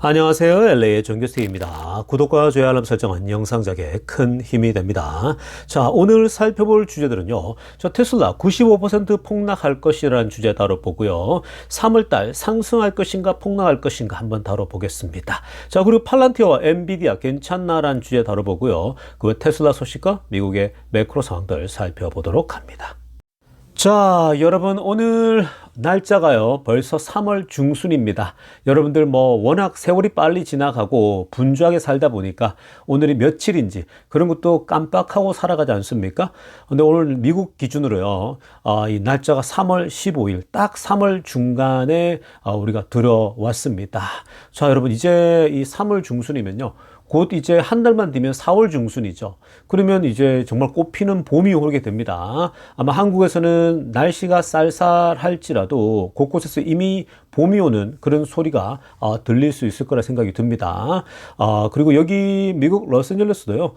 안녕하세요. LA의 정교수입니다. 구독과 좋아요 알람 설정은 영상작에 큰 힘이 됩니다. 자, 오늘 살펴볼 주제들은요. 테슬라 95% 폭락할 것이라는 주제 다뤄보고요. 3월달 상승할 것인가 폭락할 것인가 한번 다뤄보겠습니다. 자, 그리고 팔란티어와 엔비디아 괜찮나라는 주제 다뤄보고요. 그 테슬라 소식과 미국의 매크로 상황들 살펴보도록 합니다. 자, 여러분 오늘 날짜가요 벌써 3월 중순입니다. 여러분들 워낙 세월이 빨리 지나가고 분주하게 살다 보니까 오늘이 며칠인지 그런 것도 깜빡하고 살아가지 않습니까? 근데 오늘 미국 기준으로요 이 날짜가 3월 15일 딱 3월 중간에 우리가 들어왔습니다. 자, 여러분 이제 이 3월 중순이면요 곧 이제 한 달만 뒤면 4월 중순이죠. 그러면 이제 정말 꽃피는 봄이 오게 됩니다. 아마 한국에서는 날씨가 쌀쌀할지라도 곳곳에서 이미 봄이 오는 그런 소리가 들릴 수 있을 거라 생각이 듭니다. 그리고 여기 미국 로스앤젤레스도요.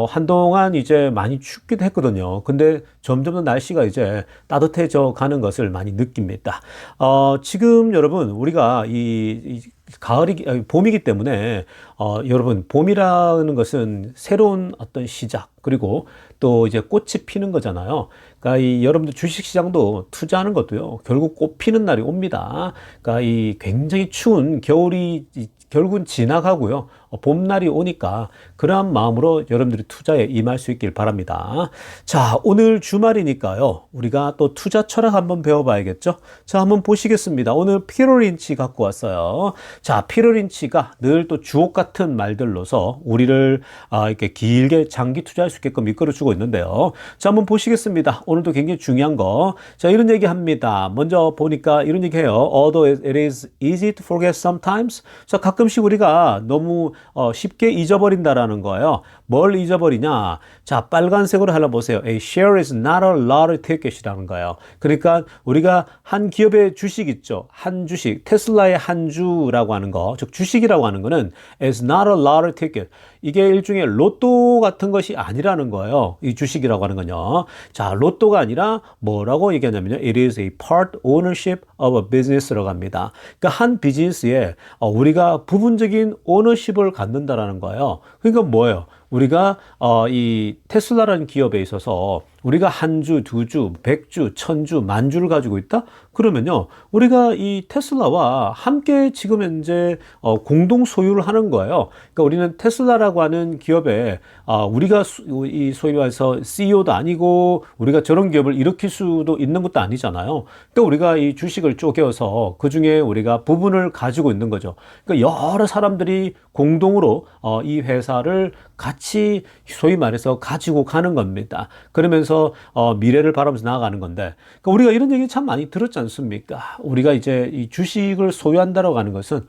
한동안 이제 많이 춥기도 했거든요. 근데 점점 더 날씨가 이제 따뜻해져 가는 것을 많이 느낍니다. 지금 여러분 우리가 봄이기 때문에 여러분 봄이라는 것은 새로운 어떤 시작 그리고 또 이제 꽃이 피는 거잖아요. 그러니까 여러분들 주식시장도 투자하는 것도요 결국 꽃 피는 날이 옵니다. 그러니까 이 굉장히 추운 겨울이 결국은 지나가고요. 봄날이 오니까 그러한 마음으로 여러분들이 투자에 임할 수 있길 바랍니다. 자, 오늘 주말이니까요. 우리가 또 투자 철학 한번 배워봐야겠죠? 자, 한번 보시겠습니다. 오늘 피터 린치 갖고 왔어요. 자, 피터 린치가 늘 또 주옥 같은 말들로서 우리를 이렇게 길게 장기 투자할 수 있게끔 이끌어주고 있는데요. 자, 한번 보시겠습니다. 오늘도 굉장히 중요한 거. 자, 이런 얘기 합니다. 먼저 보니까 이런 얘기 해요. Although it is easy to forget sometimes. 자, 가끔씩 우리가 너무 쉽게 잊어버린다라는 거예요. 뭘 잊어버리냐? 자, 빨간색으로 하나 보세요. A share is not a lottery ticket이라는 거예요. 그러니까 우리가 한 기업의 주식 있죠. 한 주식, 테슬라의 한 주라고 하는 거, 즉 주식이라고 하는 거는 is not a lottery ticket. 이게 일종의 로또 같은 것이 아니라는 거예요. 이 주식이라고 하는 건요. 자, 로또가 아니라 뭐라고 얘기하냐면요. It is a part ownership of a business라고 합니다. 그러니까 한 비즈니스에 우리가 부분적인 오너십을 갖는다라는 거예요. 그러니까 뭐예요? 우리가 이 테슬라라는 기업에 있어서 우리가 한 주, 두 주, 100주, 1000주, 만주를 가지고 있다? 그러면요, 우리가 이 테슬라와 함께 지금 현재 공동 소유를 하는 거예요. 그러니까 우리는 테슬라라고 하는 기업에 우리가 이 소위 말해서 CEO도 아니고 우리가 저런 기업을 일으킬 수도 있는 것도 아니잖아요. 그러니까 우리가 이 주식을 쪼개서 그 중에 우리가 부분을 가지고 있는 거죠. 그러니까 여러 사람들이 공동으로 이 회사를 같이 소위 말해서 가지고 가는 겁니다. 그러면서 미래를 바라면서 나아가는 건데, 그러니까 우리가 이런 얘기 참 많이 들었지 않습니까? 우리가 이제 이 주식을 소유한다라고 하는 것은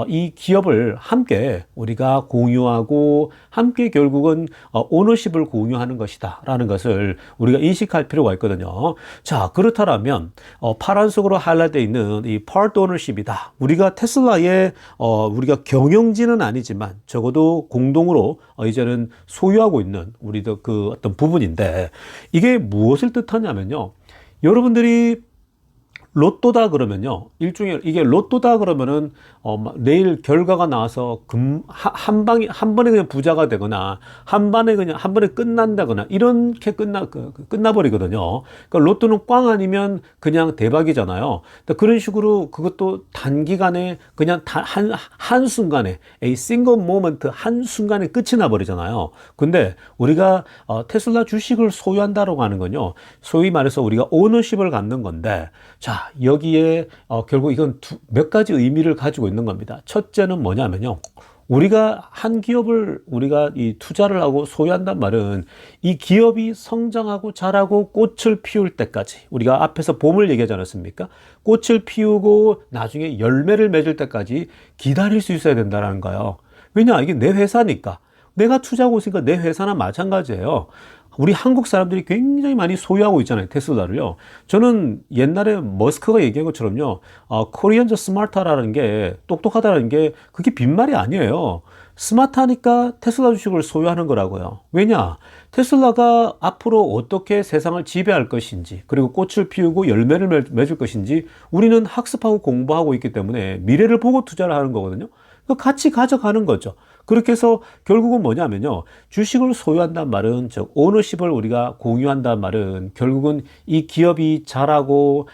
이 기업을 함께 우리가 공유하고 함께 결국은 오너십을 공유하는 것이다라는 것을 우리가 인식할 필요가 있거든요. 자, 그렇다면 파란색으로 하이라이트되어 있는 이 part ownership이다. 우리가 테슬라의 우리가 경영진은 아니지만 적어도 공동으로 이제는 소유하고 있는 우리도 그 어떤 부분인데, 이게 무엇을 뜻하냐면요. 여러분들이 로또다 그러면요. 일종의 이게 로또다 그러면은 내일 결과가 나와서 한 번에 그냥 부자가 되거나 한 번에 끝난다거나 이렇게 끝나버리거든요. 그러니까 로또는 꽝 아니면 그냥 대박이잖아요. 그런 식으로 그것도 단기간에 그냥 한 순간에 a single moment 한 순간에 끝이 나버리잖아요. 근데 우리가 테슬라 주식을 소유한다라고 하는 건요. 소위 말해서 우리가 오너십을 갖는 건데, 자, 여기에 결국 이건 몇 가지 의미를 가지고 있는 겁니다. 첫째는 뭐냐면요. 우리가 한 기업을 우리가 이 투자를 하고 소유한단 말은 이 기업이 성장하고 자라고 꽃을 피울 때까지, 우리가 앞에서 봄을 얘기하지 않았습니까? 꽃을 피우고 나중에 열매를 맺을 때까지 기다릴 수 있어야 된다는 거예요. 왜냐? 이게 내 회사니까. 내가 투자하고 있으니까 내 회사나 마찬가지예요. 우리 한국 사람들이 굉장히 많이 소유하고 있잖아요. 테슬라를요. 저는 옛날에 머스크가 얘기한 것처럼요. 코리안즈 스마트라는 게, 똑똑하다는 게 그게 빈말이 아니에요. 스마트하니까 테슬라 주식을 소유하는 거라고요. 왜냐? 테슬라가 앞으로 어떻게 세상을 지배할 것인지, 그리고 꽃을 피우고 열매를 맺을 것인지 우리는 학습하고 공부하고 있기 때문에 미래를 보고 투자를 하는 거거든요. 같이 가져가는 거죠. 그렇게 해서 결국은 뭐냐면요. 주식을 소유한다는 말은, 즉, 오너십을 우리가 공유한다는 말은 결국은 이 기업이 자라고,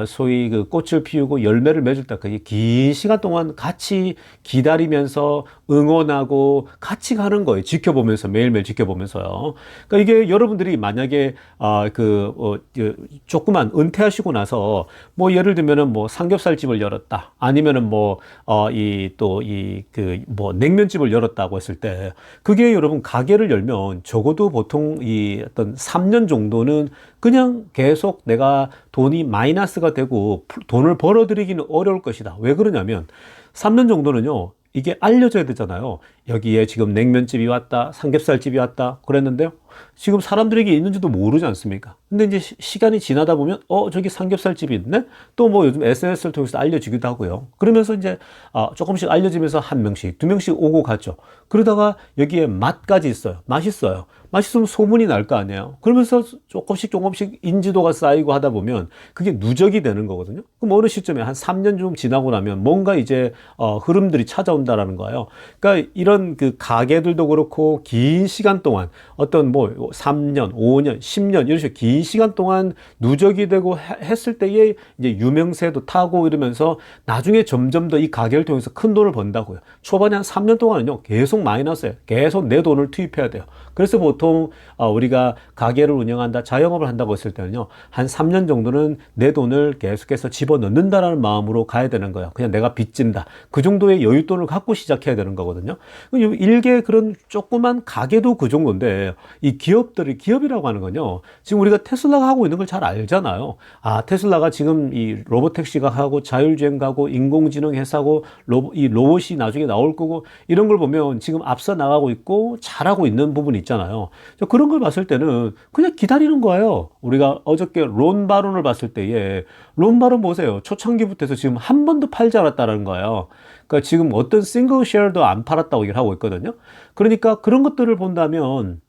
소위 그 꽃을 피우고 열매를 맺을 때까지 긴 시간 동안 같이 기다리면서 응원하고 같이 가는 거예요. 지켜보면서, 매일매일 지켜보면서요. 그러니까 이게 여러분들이 만약에, 조그만 은퇴하시고 나서, 뭐, 예를 들면은 뭐, 삼겹살집을 열었다. 아니면은 뭐, 냉면집을 열었다고 했을 때, 그게 여러분 가게를 열면 적어도 보통 이 어떤 3년 정도는 그냥 계속 내가 돈이 마이너스가 되고 돈을 벌어들이기는 어려울 것이다. 왜 그러냐면 3년 정도는요, 이게 알려져야 되잖아요. 여기에 지금 냉면집이 왔다, 삼겹살집이 왔다 그랬는데요. 지금 사람들에게 있는지도 모르지 않습니까? 근데 이제 시간이 지나다 보면 저기 삼겹살집이 있네? 또 뭐 요즘 SNS를 통해서 알려지기도 하고요. 그러면서 이제 조금씩 알려지면서 한 명씩, 두 명씩 오고 가죠. 그러다가 여기에 맛까지 있어요. 맛있어요. 맛있으면 소문이 날 거 아니에요. 그러면서 조금씩 인지도가 쌓이고 하다 보면 그게 누적이 되는 거거든요. 그럼 어느 시점에 한 3년 좀 지나고 나면 뭔가 이제 흐름들이 찾아온다라는 거예요. 그러니까 이런 그 가게들도 그렇고 긴 시간 동안 어떤 뭐 3년, 5년, 10년 이런 식으로 긴 시간 동안 누적이 되고 했을 때에 이제 유명세도 타고 이러면서 나중에 점점 더 이 가게를 통해서 큰 돈을 번다고요. 초반에 한 3년 동안은요, 계속 마이너스예요. 계속 내 돈을 투입해야 돼요. 그래서 보통 우리가 가게를 운영한다, 자영업을 한다고 했을 때는요, 한 3년 정도는 내 돈을 계속해서 집어넣는다라는 마음으로 가야 되는 거예요. 그냥 내가 빚진다. 그 정도의 여윳돈을 갖고 시작해야 되는 거거든요. 일개 그런 조그만 가게도 그 정도인데, 이 기업이라고 하는 건요, 지금 우리가 테슬라가 하고 있는 걸 잘 알잖아요. 테슬라가 지금 이 로봇택시가 하고 자율주행 가고 인공지능 회사고 이 로봇이 나중에 나올 거고 이런 걸 보면 지금 앞서 나가고 있고 잘하고 있는 부분이 있잖아요. 그런 걸 봤을 때는 그냥 기다리는 거예요. 우리가 어저께 론바론을 봤을 때에 론바론 보세요. 초창기부터 해서 지금 한 번도 팔지 않았다는 거예요. 그러니까 지금 어떤 싱글 쉐어도 안 팔았다고 얘기를 하고 있거든요. 그러니까 그런 것들을 본다면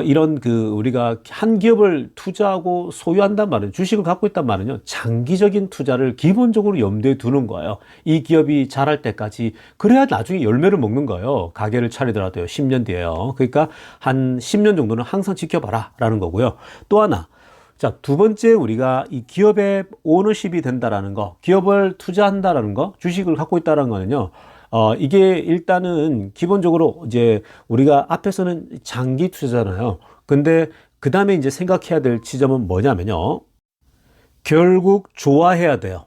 이런 우리가 한 기업을 투자하고 소유한단 말은, 주식을 갖고 있단 말은요, 장기적인 투자를 기본적으로 염두에 두는 거예요. 이 기업이 자랄 때까지. 그래야 나중에 열매를 먹는 거예요. 가게를 차리더라도요, 10년 뒤에요. 그러니까 한 10년 정도는 항상 지켜봐라 라는 거고요. 또 하나. 자, 두 번째, 우리가 이 기업의 오너십이 된다라는 거, 기업을 투자한다라는 거, 주식을 갖고 있다라는 거는요, 이게 일단은 기본적으로 이제 우리가 앞에서는 장기 투자잖아요. 근데 그 다음에 이제 생각해야 될 지점은 뭐냐면요. 결국 좋아해야 돼요.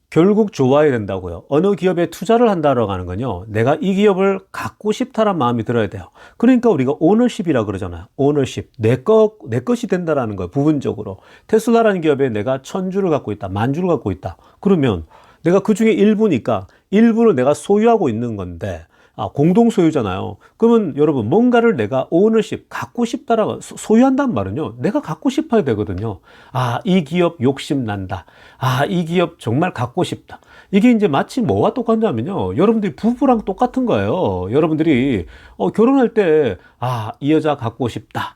결국 좋아해야 된다고요. 어느 기업에 투자를 한다라고 하는 건요, 내가 이 기업을 갖고 싶다라는 마음이 들어야 돼요. 그러니까 우리가 오너십이라 그러잖아요. 오너십. 내 것이 된다라는 거예요. 부분적으로. 테슬라라는 기업에 내가 1000주를 갖고 있다. 10,000주를 갖고 있다. 그러면 내가 그 중에 일부니까 일부를 내가 소유하고 있는 건데, 공동 소유잖아요. 그러면 여러분, 뭔가를 내가 오너십, 갖고 싶다라고, 소유한다는 말은요, 내가 갖고 싶어야 되거든요. 이 기업 욕심난다. 이 기업 정말 갖고 싶다. 이게 이제 마치 뭐와 똑같냐면요, 여러분들이 부부랑 똑같은 거예요. 여러분들이 결혼할 때, 이 여자 갖고 싶다.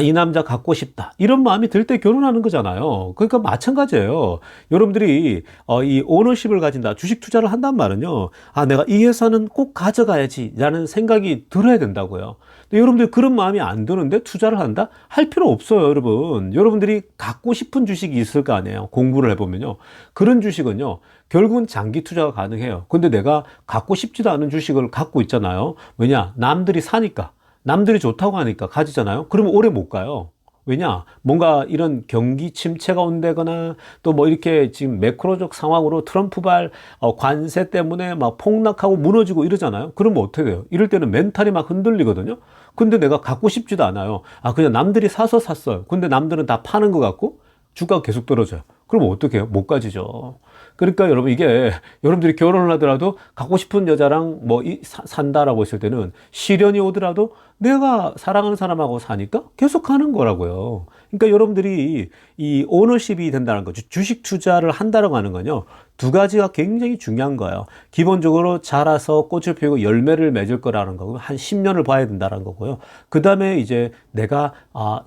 이 남자 갖고 싶다. 이런 마음이 들 때 결혼하는 거잖아요. 그러니까 마찬가지예요. 여러분들이 이 오너십을 가진다. 주식 투자를 한단 말은요. 내가 이 회사는 꼭 가져가야지 라는 생각이 들어야 된다고요. 근데 여러분들이 그런 마음이 안 드는데 투자를 한다? 할 필요 없어요, 여러분. 여러분들이 갖고 싶은 주식이 있을 거 아니에요. 공부를 해보면요. 그런 주식은요, 결국은 장기 투자가 가능해요. 근데 내가 갖고 싶지도 않은 주식을 갖고 있잖아요. 왜냐? 남들이 사니까. 남들이 좋다고 하니까 가지잖아요. 그러면 오래 못 가요. 왜냐? 뭔가 이런 경기 침체가 온다거나 또 뭐 이렇게 지금 매크로적 상황으로 트럼프발 관세 때문에 막 폭락하고 무너지고 이러잖아요. 그러면 어떻게 돼요? 이럴 때는 멘탈이 막 흔들리거든요. 근데 내가 갖고 싶지도 않아요. 그냥 남들이 사서 샀어요. 근데 남들은 다 파는 것 같고 주가가 계속 떨어져요. 그럼 어떻게 해요? 못 가지죠. 그러니까 여러분, 이게 여러분들이 결혼을 하더라도 갖고 싶은 여자랑 산다라고 했을 때는 시련이 오더라도 내가 사랑하는 사람하고 사니까 계속 하는 거라고요. 그러니까 여러분들이 이 오너십이 된다는 거죠. 주식 투자를 한다라고 하는 건요. 두 가지가 굉장히 중요한 거예요. 기본적으로 자라서 꽃을 피우고 열매를 맺을 거라는 거고, 한 10년을 봐야 된다는 거고요. 그 다음에 이제 내가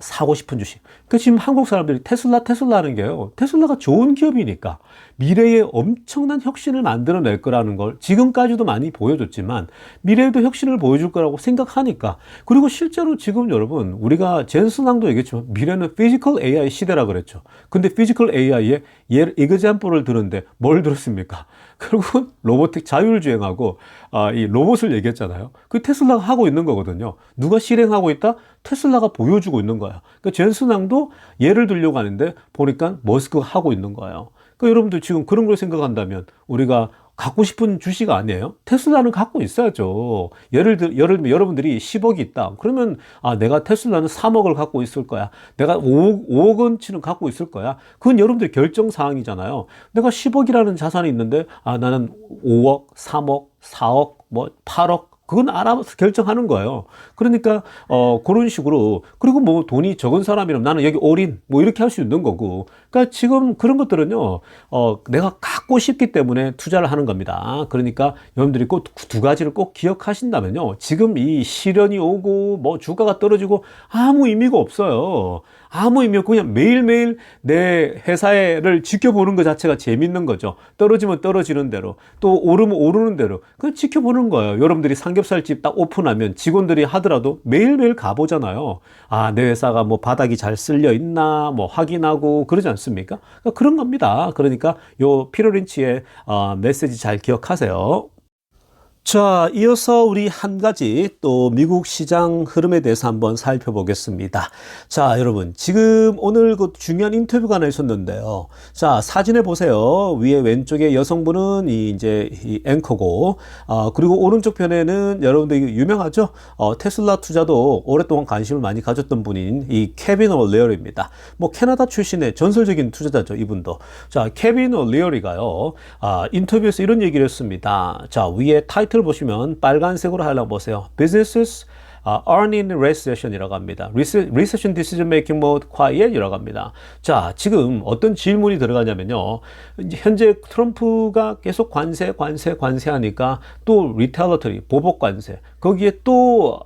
사고 싶은 주식. 그 지금 한국 사람들이 테슬라 하는 게요. 테슬라가 좋은 기업이니까 미래에 엄청난 혁신을 만들어낼 거라는 걸 지금까지도 많이 보여줬지만 미래에도 혁신을 보여줄 거라고 생각하니까. 그리고 실제로 지금 여러분, 우리가 젠슨왕도 얘기했지만 미래는 피지컬 AI 시대라 그랬죠. 근데 피지컬 AI의 example을 들었는데 뭘 들었습니까? 결국은 로보틱 자율주행하고 이 로봇을 얘기했잖아요. 그 테슬라가 하고 있는 거거든요. 누가 실행하고 있다? 테슬라가 보여주고 있는 거야. 그러니까 젠슨왕도 예를 들려고 하는데 보니까 머스크가 하고 있는 거예요. 그러니까 여러분들 지금 그런 걸 생각한다면 우리가 갖고 싶은 주식 아니에요? 테슬라는 갖고 있어야죠. 예를 들면 여러분들이 10억이 있다. 그러면 내가 테슬라는 3억을 갖고 있을 거야. 내가 5억 원치는 갖고 있을 거야. 그건 여러분들 결정 사항이잖아요. 내가 10억이라는 자산이 있는데 나는 5억, 3억, 4억, 뭐 8억 그건 알아서 결정하는 거예요. 그러니까 그런 식으로. 그리고 뭐 돈이 적은 사람이라면 나는 여기 올인 뭐 이렇게 할 수 있는 거고. 그러니까 지금 그런 것들은요 내가 갖고 싶기 때문에 투자를 하는 겁니다. 그러니까 여러분들이 꼭 두 가지를 꼭 기억하신다면요, 지금 이 시련이 오고 뭐 주가가 떨어지고 아무 의미가 없어요. 아무 의미 없고 그냥 매일매일 내 회사를 지켜보는 것 자체가 재밌는 거죠. 떨어지면 떨어지는 대로, 또 오르면 오르는 대로 그냥 지켜보는 거예요. 여러분들이 삼겹살집 딱 오픈하면 직원들이 하더라도 매일매일 가보잖아요. 내 회사가 뭐 바닥이 잘 쓸려 있나 뭐 확인하고 그러지 않습니까? 그러니까 그런 겁니다. 그러니까 요 피터 린치의 메시지 잘 기억하세요. 자, 이어서 우리 한 가지 또 미국 시장 흐름에 대해서 한번 살펴보겠습니다. 자, 여러분, 지금 오늘 그 중요한 인터뷰가 하나 있었는데요. 자, 사진에 보세요. 위에 왼쪽에 여성분은 이제 이 앵커고, 그리고 오른쪽 편에는 여러분들 유명하죠? 테슬라 투자도 오랫동안 관심을 많이 가졌던 분인 이 케빈 올리어리입니다. 뭐 캐나다 출신의 전설적인 투자자죠, 이분도. 자, 케빈 올리어리가요, 인터뷰에서 이런 얘기를 했습니다. 자, 위에 타이틀 보시면 빨간색으로 하려고 보세요. Businesses are in recession이라고 합니다. Recession decision making mode quiet이라고 합니다. 자, 지금 어떤 질문이 들어가냐면요. 현재 트럼프가 계속 관세하니까 또 retaliatory, 보복 관세, 거기에 또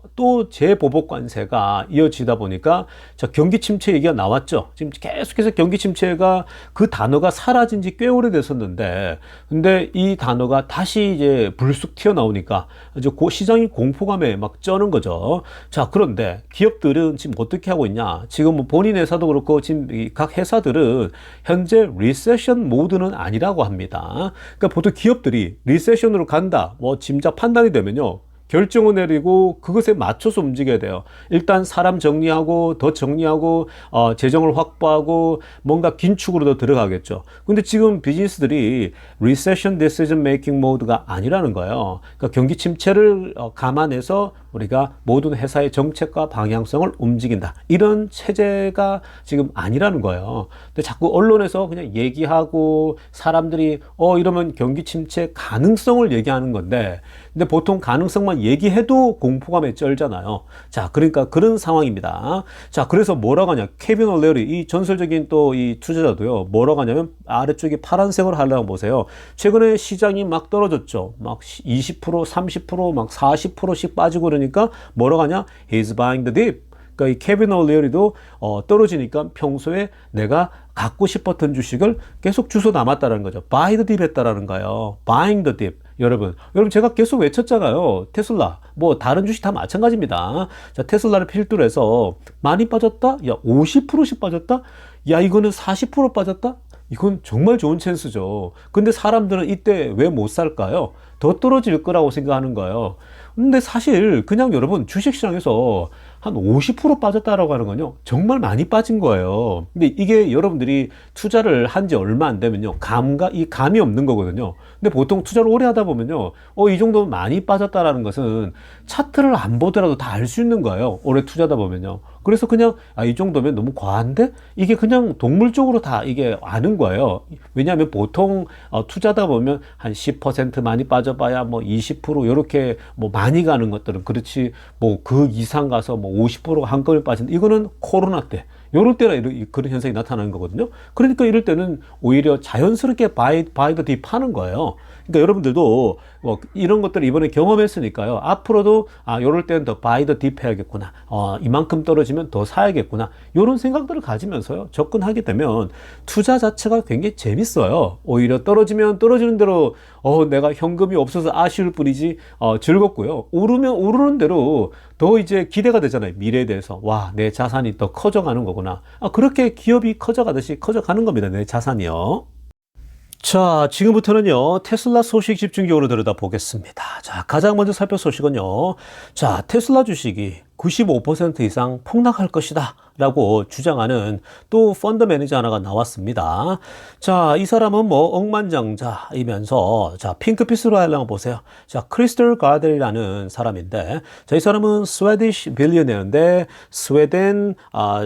재보복 관세가 이어지다 보니까 자, 경기 침체 얘기가 나왔죠. 지금 계속해서 경기 침체가 그 단어가 사라진 지 꽤 오래됐었는데, 근데 이 단어가 다시 이제 불쑥 튀어나오니까 이제 시장이 공포감에 막 쩌는 거죠. 자, 그런데 기업들은 지금 어떻게 하고 있냐? 지금 뭐 본인 회사도 그렇고 지금 각 회사들은 현재 리세션 모드는 아니라고 합니다. 그러니까 보통 기업들이 리세션으로 간다, 뭐 짐작 판단이 되면요, 결정을 내리고 그것에 맞춰서 움직여야 돼요. 일단 사람 정리하고 더 정리하고 재정을 확보하고 뭔가 긴축으로 더 들어가겠죠. 근데 지금 비즈니스들이 Recession Decision Making 모드가 아니라는 거예요. 그러니까 경기 침체를 감안해서 우리가 모든 회사의 정책과 방향성을 움직인다, 이런 체제가 지금 아니라는 거예요. 근데 자꾸 언론에서 그냥 얘기하고 사람들이 이러면 경기 침체 가능성을 얘기하는 건데, 근데 보통 가능성만 얘기해도 공포감에 쩔잖아요. 자, 그러니까 그런 상황입니다. 자, 그래서 뭐라고 하냐, 케빈 올레리, 이 전설적인 또 이 투자자도요, 뭐라고 하냐면 아래쪽에 파란색으로 하려고 보세요. 최근에 시장이 막 떨어졌죠. 막 20%, 30%, 막 40%씩 빠지고 그러니까 뭐라고 하냐, he's buying the dip. 그러니까 이 케빈 올리어리도 떨어지니까 평소에 내가 갖고 싶었던 주식을 계속 주워 담았다는 거죠. buy the dip 했다라는 거예요. buying the dip. 여러분 제가 계속 외쳤잖아요. 테슬라, 뭐 다른 주식 다 마찬가지입니다. 자, 테슬라를 필두로 해서 많이 빠졌다? 야, 50%씩 빠졌다? 야, 이거는 40% 빠졌다? 이건 정말 좋은 찬스죠. 근데 사람들은 이때 왜 못 살까요? 더 떨어질 거라고 생각하는 거예요. 근데 사실 그냥 여러분 주식시장에서 한 50% 빠졌다라고 하는 건요, 정말 많이 빠진 거예요. 근데 이게 여러분들이 투자를 한 지 얼마 안 되면요, 이 감이 없는 거거든요. 근데 보통 투자를 오래 하다 보면요, 이 정도면 많이 빠졌다라는 것은 차트를 안 보더라도 다 알 수 있는 거예요. 오래 투자하다 보면요. 그래서 그냥, 이 정도면 너무 과한데? 이게 그냥 동물적으로 다 이게 아는 거예요. 왜냐하면 보통 투자하다 보면 한 10% 많이 빠져봐야 뭐 20% 이렇게 뭐 많이 가는 것들은 그렇지, 뭐 그 이상 가서 뭐 50%가 한꺼번에 빠진다. 이거는 코로나 때, 요럴 때나 그런 현상이 나타나는 거거든요. 그러니까 이럴 때는 오히려 자연스럽게 바이 더 딥 하는 거예요. 그러니까 여러분들도 뭐 이런 것들을 이번에 경험했으니까요. 앞으로도 요럴 때는 더 바이 더 딥 해야겠구나. 이만큼 떨어지면 더 사야겠구나. 요런 생각들을 가지면서요, 접근하게 되면 투자 자체가 굉장히 재밌어요. 오히려 떨어지면 떨어지는 대로 내가 현금이 없어서 아쉬울 뿐이지 즐겁고요. 오르면 오르는 대로 더 이제 기대가 되잖아요. 미래에 대해서. 와, 내 자산이 더 커져가는 거구나. 그렇게 기업이 커져가듯이 커져가는 겁니다. 내 자산이요. 자, 지금부터는요, 테슬라 소식 집중적으로 들여다보겠습니다. 자, 가장 먼저 살펴볼 소식은요, 자, 테슬라 주식이 95% 이상 폭락할 것이다 라고 주장하는 또 펀드 매니저 하나가 나왔습니다. 자, 이 사람은 뭐 억만장자이면서, 자, 핑크빛으로 하려면 보세요. 자, 크리스털 가델이라는 사람인데, 자, 이 사람은 스웨디시 빌리어네어인데, 스웨덴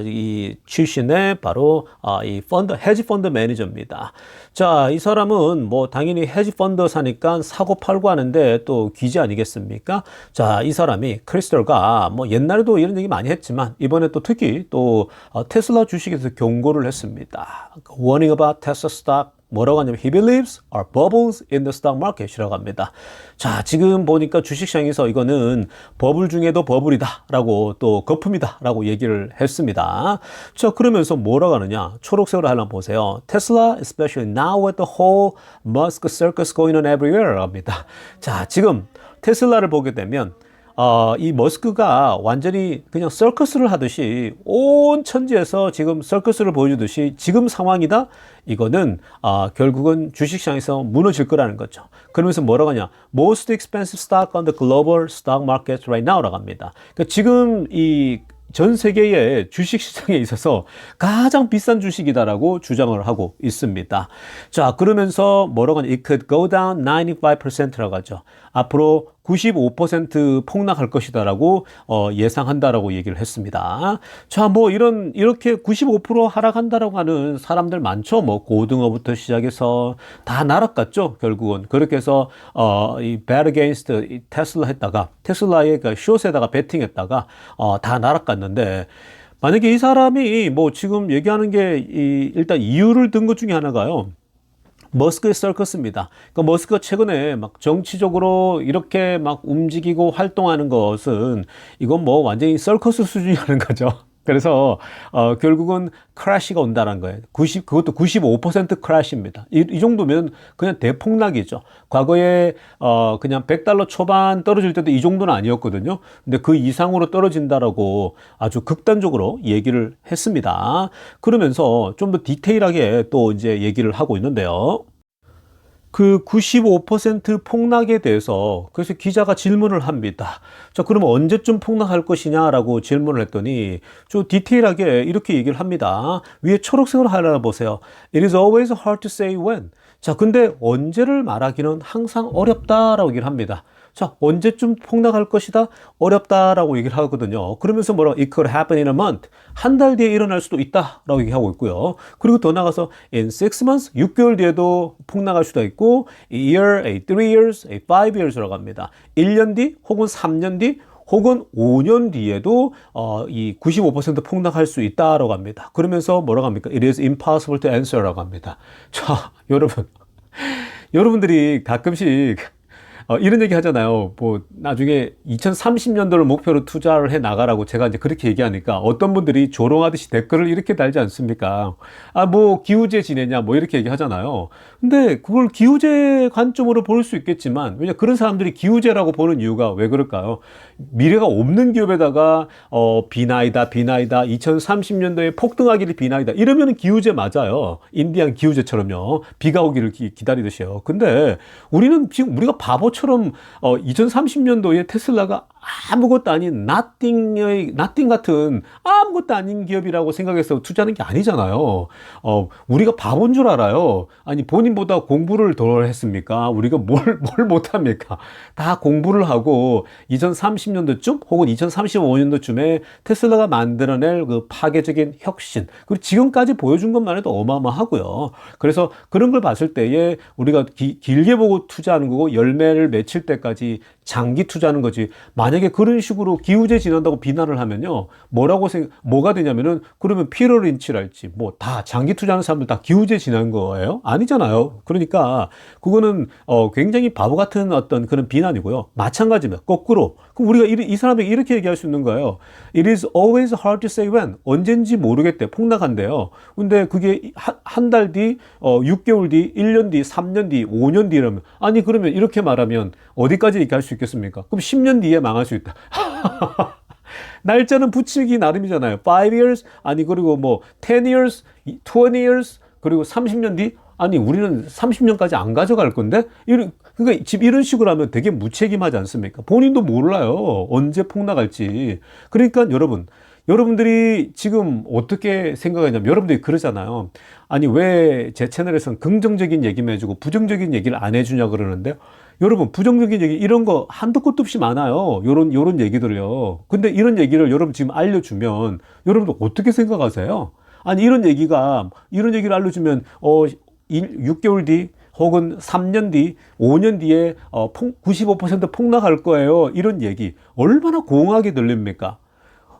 이 출신의 바로 이 헤지 펀드 매니저입니다. 자, 이 사람은 뭐 당연히 헤지 펀드 사니까 사고 팔고 하는데 또 귀재 아니겠습니까? 자, 이 사람이 크리스털가 뭐 옛날에도 이런 얘기 많이 했지만 이번에 또 특히 또 테슬라 주식에서 경고를 했습니다. Warning about Tesla stock. 뭐라고 하냐면 He believes are bubbles in the stock market이라고 합니다. 자, 지금 보니까 주식시장에서 이거는 버블 중에도 버블이다 라고 또 거품이다 라고 얘기를 했습니다. 자, 그러면서 뭐라고 하느냐, 초록색으로 하나 보세요. Tesla especially now with the whole Musk circus going on everywhere 라고 합니다. 자, 지금 테슬라를 보게 되면 이 머스크가 완전히 그냥 서커스를 하듯이 온 천지에서 지금 서커스를 보여주듯이 지금 상황이다? 이거는 결국은 주식시장에서 무너질 거라는 거죠. 그러면서 뭐라고 하냐, Most expensive stock on the global stock market right now 라고 합니다. 그러니까 지금 이 전 세계의 주식시장에 있어서 가장 비싼 주식이다라고 주장을 하고 있습니다. 자, 그러면서 뭐라고 하냐, It could go down 95%라고 하죠. 앞으로 95% 폭락할 것이다라고 예상한다라고 얘기를 했습니다. 자, 뭐 이렇게 95% 하락한다라고 하는 사람들 많죠. 뭐 고등어부터 시작해서 다 날아갔죠. 결국은 그렇게 해서 이 bet against 이 테슬라 했다가 테슬라의 그 숏에다가 베팅했다가 다 날아갔는데, 만약에 이 사람이 뭐 지금 얘기하는 게 일단 이유를 든 것 중에 하나가요, 머스크의 서커스입니다. 그러니까 머스크가 최근에 막 정치적으로 이렇게 막 움직이고 활동하는 것은 이건 뭐 완전히 서커스 수준이라는 거죠. 그래서 결국은 크래시가 온다는 거예요. 그것도 95% 크래시입니다. 이 정도면 그냥 대폭락이죠. 과거에 그냥 $100 초반 떨어질 때도 이 정도는 아니었거든요. 근데 그 이상으로 떨어진다라고 아주 극단적으로 얘기를 했습니다. 그러면서 좀 더 디테일하게 또 이제 얘기를 하고 있는데요. 그 95% 폭락에 대해서 그래서 기자가 질문을 합니다. 자, 그러면 언제쯤 폭락할 것이냐라고 질문을 했더니 좀 디테일하게 이렇게 얘기를 합니다. 위에 초록색으로 하나 보세요. It is always hard to say when. 자, 근데 언제를 말하기는 항상 어렵다라고 얘기를 합니다. 자, 언제쯤 폭락할 것이다? 어렵다라고 얘기를 하거든요. 그러면서 뭐라고? It could happen in a month. 한 달 뒤에 일어날 수도 있다라고 얘기하고 있고요. 그리고 더 나가서 in 6 months, 6개월 뒤에도 폭락할 수도 있고, a year, a 3 years, a 5 years라고 합니다. 1년 뒤 혹은 3년 뒤 혹은 5년 뒤에도 이 95% 폭락할 수 있다라고 합니다. 그러면서 뭐라고 합니까? It is impossible to answer라고 합니다. 자, 여러분들이 가끔씩 이런 얘기 하잖아요. 뭐, 나중에 2030년도를 목표로 투자를 해 나가라고 제가 이제 그렇게 얘기하니까 어떤 분들이 조롱하듯이 댓글을 이렇게 달지 않습니까? 뭐, 기우제 지내냐, 뭐, 이렇게 얘기 하잖아요. 근데 그걸 기우제 관점으로 볼 수 있겠지만, 왜냐, 그런 사람들이 기우제라고 보는 이유가 왜 그럴까요? 미래가 없는 기업에다가, 비나이다, 2030년도에 폭등하기를 비나이다. 이러면 기우제 맞아요. 인디안 기우제처럼요. 비가 오기를 기다리듯이요. 근데 우리는 지금 우리가 바보 처럼 2030년도에 테슬라가 아무것도 아닌 nothing 같은 아무것도 아닌 기업이라고 생각해서 투자하는 게 아니잖아요. 우리가 바본 줄 알아요. 아니, 본인보다 공부를 덜 했습니까? 우리가 뭘 못합니까? 다 공부를 하고 2030년도쯤 혹은 2035년도쯤에 테슬라가 만들어낼 그 파괴적인 혁신, 그리고 지금까지 보여준 것만 해도 어마어마하고요. 그래서 그런 걸 봤을 때에 우리가 길게 보고 투자하는 거고 열매를 맺힐 때까지 장기 투자하는 거지. 만약에 그런 식으로 기우제 지난다고 비난을 하면요, 뭐가 되냐면은, 그러면 피터 린치랄지 뭐 다 장기 투자하는 사람들 다 기우제 지난 거예요? 아니잖아요. 그러니까 그거는 굉장히 바보 같은 어떤 그런 비난이고요. 마찬가지입니다. 거꾸로 그럼 우리가 이 사람에게 이렇게 얘기할 수 있는 거예요. It is always hard to say when. 언젠지 모르겠대. 폭락한대요. 근데 그게 한 달 뒤, 6개월 뒤, 1년 뒤, 3년 뒤, 5년 뒤라면, 아니 그러면 이렇게 말하면 어디까지 얘기할 수 있겠습니까? 그럼 10년 뒤에 망할 수 있다. 날짜는 붙이기 나름이잖아요. 5 years, 아니 그리고 뭐 10 years, 20 years, 그리고 30년 뒤. 아니 우리는 30년까지 안 가져갈 건데, 그러니까 지금 이런 식으로 하면 되게 무책임하지 않습니까? 본인도 몰라요, 언제 폭락할지. 그러니까 여러분들이 지금 어떻게 생각하냐면, 여러분들이 그러잖아요. 아니 왜 제 채널에서는 긍정적인 얘기만 해주고 부정적인 얘기를 안 해주냐 그러는데, 여러분 부정적인 얘기 이런 거 한도 끝도 없이 많아요. 요런 얘기들요. 근데 이런 얘기를 여러분 지금 알려주면 여러분들 어떻게 생각하세요? 아니 이런 얘기를 알려주면 6개월 뒤 혹은 3년 뒤, 5년 뒤에 95% 폭락할 거예요. 이런 얘기 얼마나 공허하게 들립니까?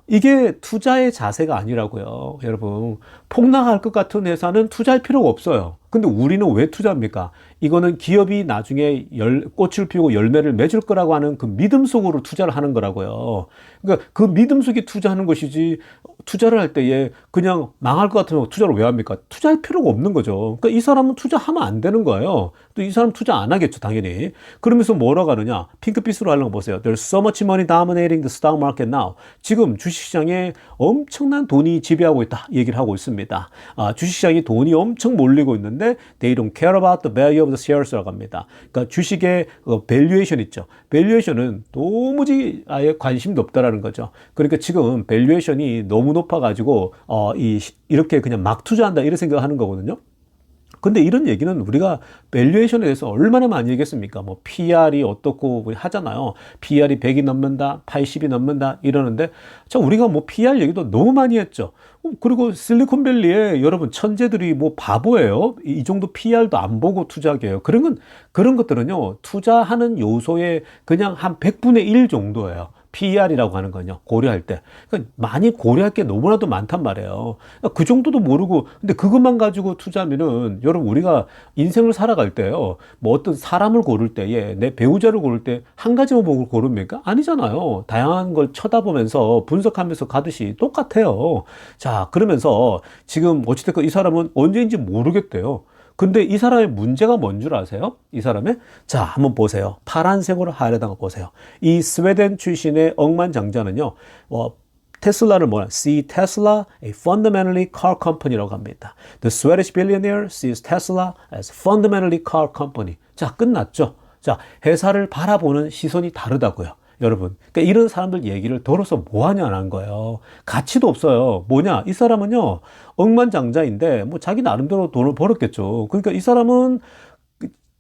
이게 투자의 자세가 아니라고요. 여러분, 폭락할 것 같은 회사는 투자할 필요가 없어요. 근데 우리는 왜 투자합니까? 이거는 기업이 나중에 꽃을 피우고 열매를 맺을 거라고 하는 그 믿음 속으로 투자를 하는 거라고요. 그러니까 그 믿음 속에 투자하는 것이지, 투자를 할 때에 그냥 망할 것 같으면 투자를 왜 합니까? 투자할 필요가 없는 거죠. 그러니까 이 사람은 투자하면 안 되는 거예요. 또 이 사람 투자 안 하겠죠, 당연히. 그러면서 뭐라고 하느냐? 핑크빛으로 하는 거 보세요. There's so much money dominating the stock market now. 지금 주식시장에 엄청난 돈이 지배하고 있다, 얘기를 하고 있습니다. 주식시장에 돈이 엄청 몰리고 있는데 They don't care about the value of the shares라고 합니다. 그러니까 주식의 밸류에이션 있죠. 밸류에이션은 도무지 아예 관심도 없다라는 거죠. 그러니까 지금 밸류에이션이 너무 높아가지고 이렇게 그냥 막 투자한다 이런 생각하는 거거든요. 근데 이런 얘기는 우리가 밸류에이션에 대해서 얼마나 많이 얘기했습니까? 뭐 PR이 어떻고 하잖아요. PR이 100이 넘는다, 80이 넘는다 이러는데, 자, 우리가 뭐 PR 얘기도 너무 많이 했죠. 그리고 실리콘밸리에 여러분 천재들이 뭐 바보예요? 이 정도 PR도 안 보고 투자하게 해요. 그런 것들은요, 투자하는 요소의 그냥 한 100분의 1 정도예요. PER이라고 하는 거요, 고려할 때. 그러니까 많이 고려할 게 너무나도 많단 말이에요. 그러니까 그 정도도 모르고, 근데 그것만 가지고 투자하면은, 여러분, 우리가 인생을 살아갈 때요, 뭐 어떤 사람을 고를 때에, 내 배우자를 고를 때 한 가지만 보고 고릅니까? 아니잖아요. 다양한 걸 쳐다보면서 분석하면서 가듯이 똑같아요. 자, 그러면서 지금 어찌됐건 이 사람은 언제인지 모르겠대요. 근데 이 사람의 문제가 뭔 줄 아세요? 이 사람의? 자, 한번 보세요. 파란색으로 하얀에다가 보세요. 이 스웨덴 출신의 억만장자는요, 테슬라를 See Tesla a fundamentally car company라고 합니다. The Swedish billionaire sees Tesla as fundamentally car company. 자, 끝났죠. 자, 회사를 바라보는 시선이 다르다고요. 여러분, 그러니까 이런 사람들 얘기를 들어서 뭐 하냐는 거예요. 가치도 없어요. 뭐냐? 이 사람은요, 억만장자인데, 뭐 자기 나름대로 돈을 벌었겠죠. 그러니까 이 사람은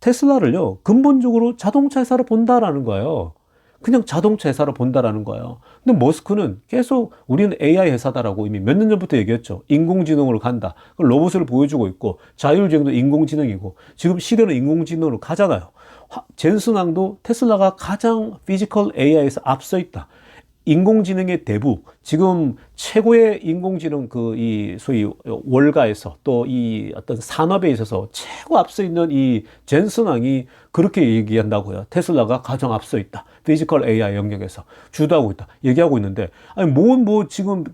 테슬라를요, 근본적으로 자동차 회사로 본다라는 거예요. 그냥 자동차 회사로 본다라는 거예요. 근데 머스크는 계속 우리는 AI 회사다라고 이미 몇 년 전부터 얘기했죠. 인공지능으로 간다. 로봇을 보여주고 있고, 자율주행도 인공지능이고, 지금 시대는 인공지능으로 가잖아요. 젠슨왕도 테슬라가 가장 피지컬 AI에서 앞서 있다. 인공지능의 대부, 지금 최고의 인공지능 소위 월가에서 또 이 어떤 산업에 있어서 최고 앞서 있는 이 젠슨왕이 그렇게 얘기한다고요. 테슬라가 가장 앞서 있다. 피지컬 AI 영역에서 주도하고 있다. 얘기하고 있는데, 아니, 지금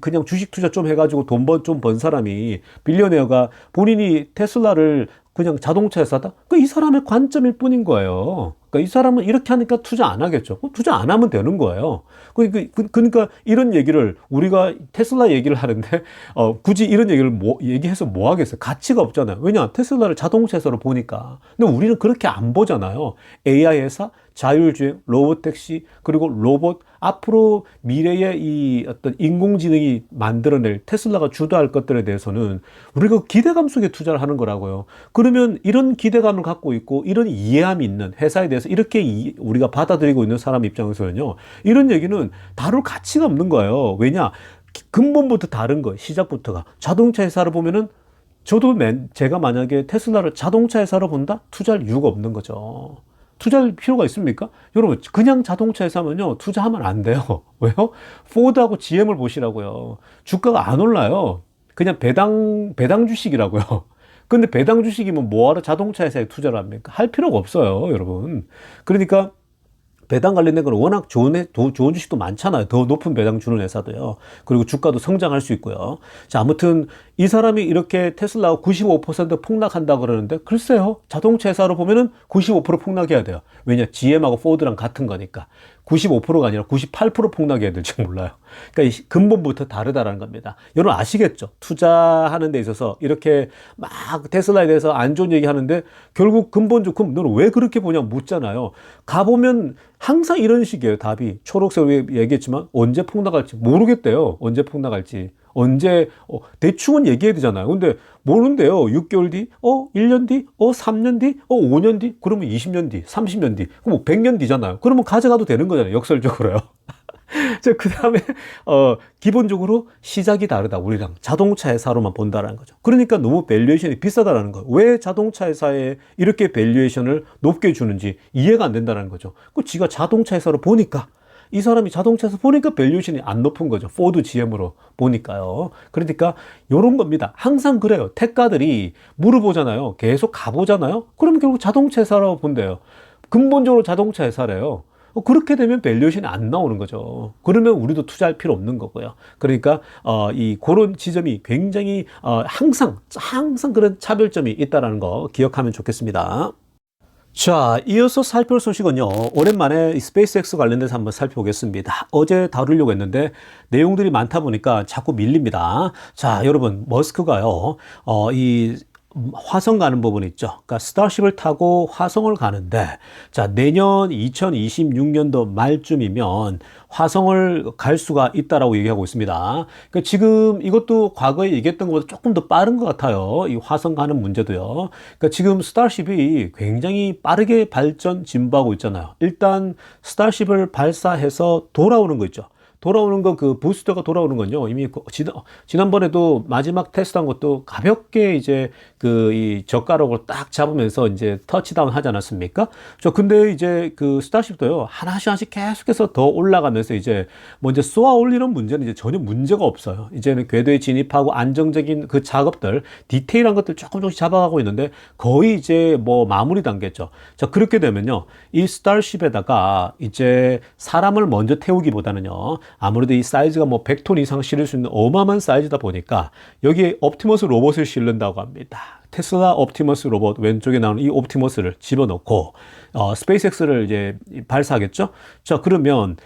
그냥 주식 투자 좀 해가지고 좀 번 사람이, 빌리어네어가 본인이 테슬라를 그냥 자동차 회사다? 이 사람의 관점일 뿐인 거예요. 그러니까 이 사람은 이렇게 하니까 투자 안 하겠죠. 투자 안 하면 되는 거예요. 그러니까 이런 얘기를 우리가 테슬라 얘기를 하는데 굳이 이런 얘기를 얘기해서 뭐 하겠어요? 가치가 없잖아요. 왜냐? 테슬라를 자동차 회사로 보니까. 근데 우리는 그렇게 안 보잖아요. AI 회사, 자율주행, 로봇택시, 그리고 로봇, 앞으로 미래의 이 어떤 인공지능이 만들어낼 테슬라가 주도할 것들에 대해서는 우리가 기대감 속에 투자를 하는 거라고요. 그러면 이런 기대감을 갖고 있고 이런 이해함이 있는 회사에 대해서 이렇게 우리가 받아들이고 있는 사람 입장에서는요, 이런 얘기는 다룰 가치가 없는 거예요. 왜냐? 근본부터 다른 거예요. 시작부터가. 자동차 회사를 보면은 제가 만약에 테슬라를 자동차 회사로 본다? 투자할 이유가 없는 거죠. 투자할 필요가 있습니까? 여러분, 그냥 자동차 회사면요, 투자하면 안 돼요. 왜요? 포드하고 GM을 보시라고요. 주가가 안 올라요. 그냥 배당 주식이라고요. 근데 배당 주식이면 뭐하러 자동차 회사에 투자를 합니까? 할 필요가 없어요, 여러분. 그러니까 배당 관련된 건 워낙 좋은 주식도 많잖아요. 더 높은 배당 주는 회사도요. 그리고 주가도 성장할 수 있고요. 자, 아무튼 이 사람이 이렇게 테슬라가 95% 폭락한다 그러는데, 글쎄요. 자동차 회사로 보면은 95% 폭락해야 돼요. 왜냐? GM하고 포드랑 같은 거니까. 95%가 아니라 98% 폭락해야 될지 몰라요. 그러니까 이 근본부터 다르다라는 겁니다. 여러분 아시겠죠? 투자하는 데 있어서 이렇게 막 테슬라에 대해서 안 좋은 얘기 하는데 결국 근본적으로 그럼 너는 왜 그렇게 보냐 묻잖아요. 가보면 항상 이런 식이에요. 답이. 초록색 얘기했지만 언제 폭락할지 모르겠대요. 언제 폭락할지. 언제 대충은 얘기해야 되잖아요. 근데 모른대요. 6개월 뒤, 1년 뒤, 3년 뒤, 5년 뒤, 그러면 20년 뒤, 30년 뒤, 그럼 뭐 100년 뒤잖아요. 그러면 가져가도 되는 거잖아요. 역설적으로요. 자, 그 다음에 기본적으로 시작이 다르다. 우리랑 자동차 회사로만 본다라는 거죠. 그러니까 너무 밸류에이션이 비싸다라는 거예요. 왜 자동차 회사에 이렇게 밸류에이션을 높게 주는지 이해가 안 된다는 거죠. 지가 자동차 회사로 보니까, 이 사람이 자동차에서 보니까 밸류에이션이 안 높은 거죠. 포드 GM으로 보니까요. 그러니까 요런 겁니다. 항상 그래요. 택가들이 물어보잖아요. 계속 가보잖아요. 그러면 결국 자동차 회사라고 본대요. 근본적으로 자동차 회사래요. 그렇게 되면 밸류에이션이 안 나오는 거죠. 그러면 우리도 투자할 필요 없는 거고요. 그러니까 그런 지점이 굉장히 항상 그런 차별점이 있다는 거 기억하면 좋겠습니다. 자, 이어서 살펴볼 소식은요, 오랜만에 스페이스X 관련돼서 한번 살펴보겠습니다. 어제 다루려고 했는데 내용들이 많다 보니까 자꾸 밀립니다. 자, 여러분, 머스크가요, 이 화성 가는 부분 있죠. 그러니까 스타쉽을 타고 화성을 가는데, 자, 내년 2026년도 말쯤이면 화성을 갈 수가 있다라고 얘기하고 있습니다. 그러니까 지금 이것도 과거에 얘기했던 것보다 조금 더 빠른 것 같아요. 이 화성 가는 문제도요. 그러니까 지금 스타쉽이 굉장히 빠르게 발전 진보하고 있잖아요. 일단 스타쉽을 발사해서 돌아오는 거 있죠. 돌아오는 거, 그 부스터가 돌아오는 건요, 이미 지난번에도 마지막 테스트한 것도 가볍게 이제 이 젓가락으로 딱 잡으면서 이제 터치다운 하지 않았습니까? 근데 이제 그 스타쉽도요, 하나씩 계속해서 더 올라가면서 이제 이제 쏘아 올리는 문제는 이제 전혀 문제가 없어요. 이제는 궤도에 진입하고 안정적인 그 작업들, 디테일한 것들 조금씩 잡아가고 있는데 거의 이제 마무리 단계죠. 자, 그렇게 되면요, 이 스타쉽에다가 이제 사람을 먼저 태우기보다는요, 아무래도 이 사이즈가 100톤 이상 실을 수 있는 어마어마한 사이즈다 보니까 여기에 옵티머스 로봇을 실른다고 합니다. 테슬라 옵티머스 로봇, 왼쪽에 나오는 이 옵티머스를 집어넣고 스페이스X를 이제 발사하겠죠. 자, 그러면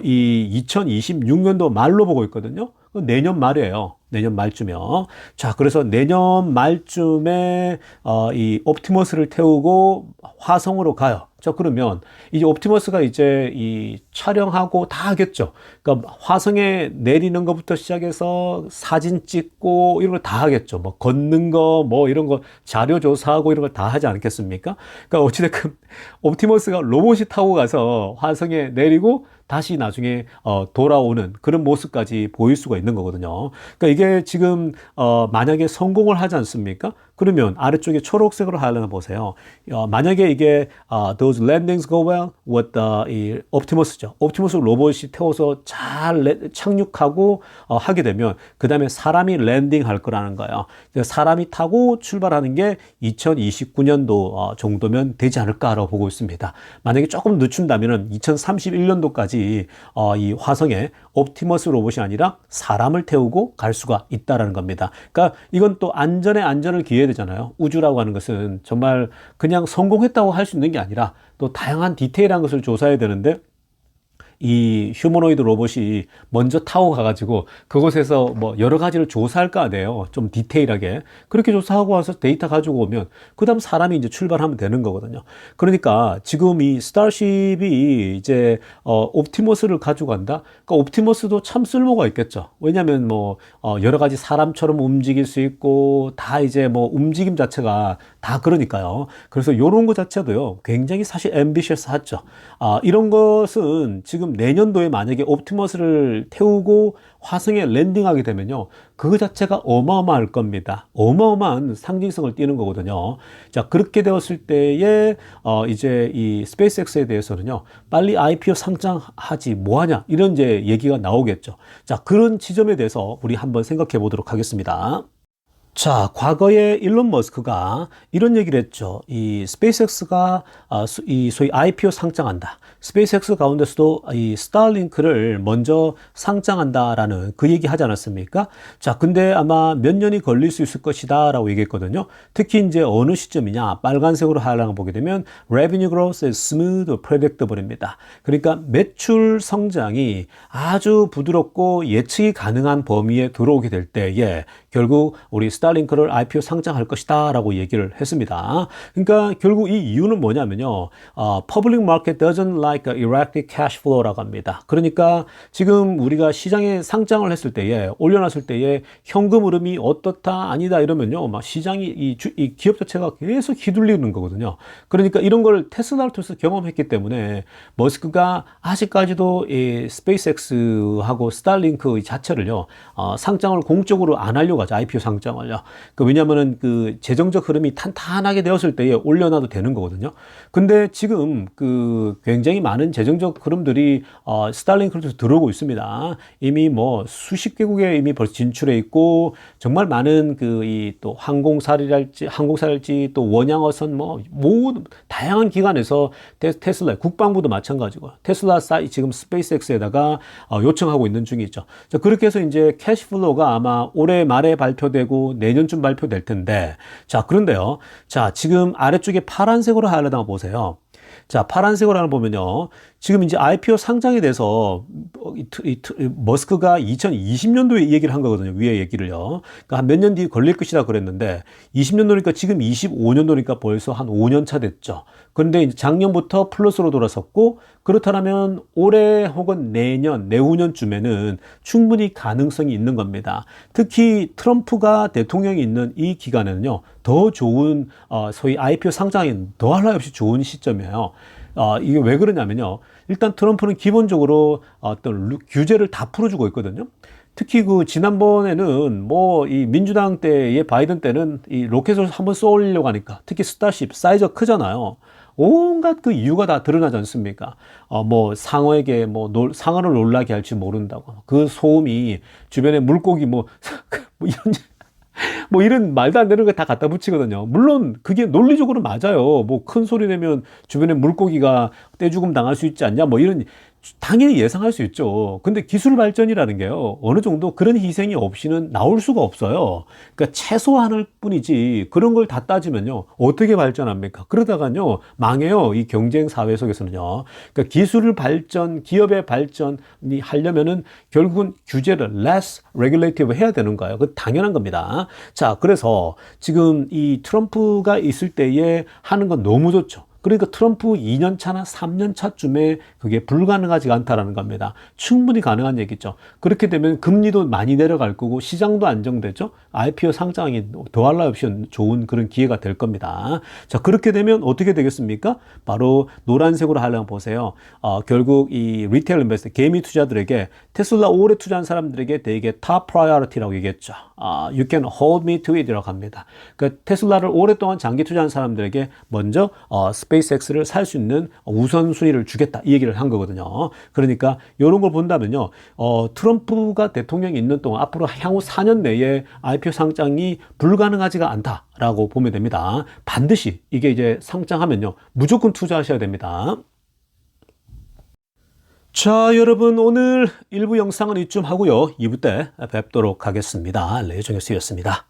이 2026년도 말로 보고 있거든요. 내년 말이에요. 내년 말쯤이요. 자, 그래서 내년 말쯤에 이 옵티머스를 태우고 화성으로 가요. 자, 그러면 이제 옵티머스가 이제 이 촬영하고 다 하겠죠. 그러니까 화성에 내리는 것부터 시작해서 사진 찍고 이런 걸 다 하겠죠. 걷는 거, 이런 거 자료 조사하고 이런 걸 다 하지 않겠습니까? 그러니까 어찌됐든 옵티머스가 로봇이 타고 가서 화성에 내리고 다시 나중에 돌아오는 그런 모습까지 보일 수가 있는 거거든요. 그러니까 이게 지금 만약에 성공을 하지 않습니까? 그러면 아래쪽에 초록색으로 하려나 보세요. 만약에 이게 those landings go well with 이 옵티머스죠. 옵티머스 로봇이 태워서 잘 착륙하고 하게 되면 그 다음에 사람이 랜딩 할 거라는 거예요. 사람이 타고 출발하는 게 2029년도 정도면 되지 않을까라고 보고 있습니다. 만약에 조금 늦춘다면은 2031년도까지 이 화성에 옵티머스 로봇이 아니라 사람을 태우고 갈 수가 있다라는 겁니다. 그러니까 이건 또 안전에 안전을 기해야 되잖아요. 우주라고 하는 것은 정말 그냥 성공했다고 할 수 있는 게 아니라 또 다양한 디테일한 것을 조사해야 되는데 이 휴머노이드 로봇이 먼저 타고 가가지고 그곳에서 뭐 여러 가지를 조사할 거 아니에요. 좀 디테일하게. 그렇게 조사하고 와서 데이터 가지고 오면 그 다음 사람이 이제 출발하면 되는 거거든요. 그러니까 지금 이 스타쉽이 이제 옵티머스를 가지고 간다. 그러니까 옵티머스도 참 쓸모가 있겠죠. 왜냐하면 뭐 여러 가지 사람처럼 움직일 수 있고 다 이제 뭐 움직임 자체가 다 그러니까요. 그래서 요런 거 자체도요. 굉장히 사실 앰비셔스하죠. 이런 것은 지금 내년도에 만약에 옵티머스를 태우고 화성에 랜딩하게 되면요. 그 자체가 어마어마할 겁니다. 어마어마한 상징성을 띠는 거거든요. 자, 그렇게 되었을 때에 이제 이 스페이스X에 대해서는요. 빨리 IPO 상장하지 뭐하냐 이런 이제 얘기가 나오겠죠. 자, 그런 지점에 대해서 우리 한번 생각해 보도록 하겠습니다. 자, 과거에 일론 머스크가 이런 얘기를 했죠. 이 스페이스X가 이 소위 IPO 상장한다. 스페이스X 가운데서도 이 스타링크를 먼저 상장한다라는 그 얘기 하지 않았습니까? 자, 근데 아마 몇 년이 걸릴 수 있을 것이다 라고 얘기했거든요. 특히 이제 어느 시점이냐, 빨간색으로 하려고 보게 되면 revenue growth is smooth, predictable입니다. 그러니까 매출 성장이 아주 부드럽고 예측이 가능한 범위에 들어오게 될 때에 결국 우리 스타링크를 IPO 상장할 것이다 라고 얘기를 했습니다. 그러니까 결국 이 이유는 뭐냐면요. Public market doesn't like erratic cash flow라고 합니다. 그러니까 지금 우리가 시장에 상장을 했을 때에 올려놨을 때에 현금 흐름이 어떻다 아니다 이러면요. 막 시장이 이 기업 자체가 계속 휘둘리는 거거든요. 그러니까 이런 걸 테슬라를 통해서 경험했기 때문에 머스크가 아직까지도 이 스페이스X하고 스타링크 자체를요. 상장을 공적으로 안 하려고 하죠. IPO 상장을요. 왜냐면은 그 재정적 흐름이 탄탄하게 되었을 때에 올려놔도 되는 거거든요. 근데 지금 그 굉장히 많은 재정적 흐름들이 스타링크로 들어오고 있습니다. 이미 뭐 수십 개국에 이미 벌써 진출해 있고 정말 많은 그 이 또 항공사랄지 또 원양어선 뭐 모든 다양한 기관에서 테슬라 국방부도 마찬가지고 테슬라 지금 스페이스X에다가 요청하고 있는 중이죠. 자, 그렇게 해서 이제 캐시플로우가 아마 올해 말에 발표되고 내년쯤 발표될 텐데 자, 그런데요. 자, 지금 아래쪽에 파란색으로 하려다가 보세요. 자, 파란색으로 하나 보면요. 지금 이제 IPO 상장에 대해서 머스크가 2020년도에 이 얘기를 한 거거든요. 위에 얘기를요. 그러니까 한 몇 년 뒤에 걸릴 것이다 그랬는데 20년도니까 지금 25년도니까 벌써 한 5년 차 됐죠. 그런데 이제 작년부터 플러스로 돌아섰고 그렇다면 올해 혹은 내년, 내후년쯤에는 충분히 가능성이 있는 겁니다. 특히 트럼프가 대통령이 있는 이 기간에는요. 더 좋은 소위 IPO 상장이 더할 나위 없이 좋은 시점이에요. 이게 왜 그러냐면요. 일단 트럼프는 기본적으로 어떤 규제를 다 풀어주고 있거든요. 특히 그 지난번에는 뭐 이 민주당 때의 바이든 때는 이 로켓을 한번 쏘려고 하니까 특히 스타쉽 사이즈가 크잖아요. 온갖 그 이유가 다 드러나지 않습니까? 뭐 상어에게 뭐 상어를 놀라게 할지 모른다고. 그 소음이 주변에 물고기 뭐 이런 뭐 이런 말도 안 되는 거 다 갖다 붙이거든요. 물론 그게 논리적으로 맞아요. 뭐 큰 소리 내면 주변에 물고기가 떼죽음 당할 수 있지 않냐. 뭐 이런 당연히 예상할 수 있죠. 근데 기술 발전이라는 게요. 어느 정도 그런 희생이 없이는 나올 수가 없어요. 그러니까 최소한일 뿐이지 그런 걸 다 따지면요. 어떻게 발전합니까? 그러다가요. 망해요. 이 경쟁 사회 속에서는요. 그러니까 기술 발전, 기업의 발전이 하려면은 결국은 규제를 less regulative 해야 되는 거예요. 그 당연한 겁니다. 자, 그래서 지금 이 트럼프가 있을 때에 하는 건 너무 좋죠. 그러니까 트럼프 2년 차나 3년 차쯤에 그게 불가능하지가 않다라는 겁니다. 충분히 가능한 얘기죠. 그렇게 되면 금리도 많이 내려갈 거고 시장도 안정되죠. IPO 상장이 더할 나위 없이 좋은 그런 기회가 될 겁니다. 자, 그렇게 되면 어떻게 되겠습니까? 바로 노란색으로 하려면 보세요. 결국 이 리테일 인베스터, 개미 투자들에게 테슬라 오래 투자한 사람들에게 되게 탑 프라이어리티라고 얘기했죠. You can hold me to it이라고 합니다. 그러니까 테슬라를 오랫동안 장기 투자한 사람들에게 먼저 스페이스X를 살 수 있는 우선순위를 주겠다 이 얘기를 한 거거든요. 그러니까 이런 걸 본다면요. 트럼프가 대통령이 있는 동안 앞으로 향후 4년 내에 IPO 상장이 불가능하지가 않다라고 보면 됩니다. 반드시 이게 이제 상장하면요. 무조건 투자하셔야 됩니다. 자, 여러분 오늘 1부 영상은 이쯤 하고요. 2부 때 뵙도록 하겠습니다. 레이정혁씨였습니다.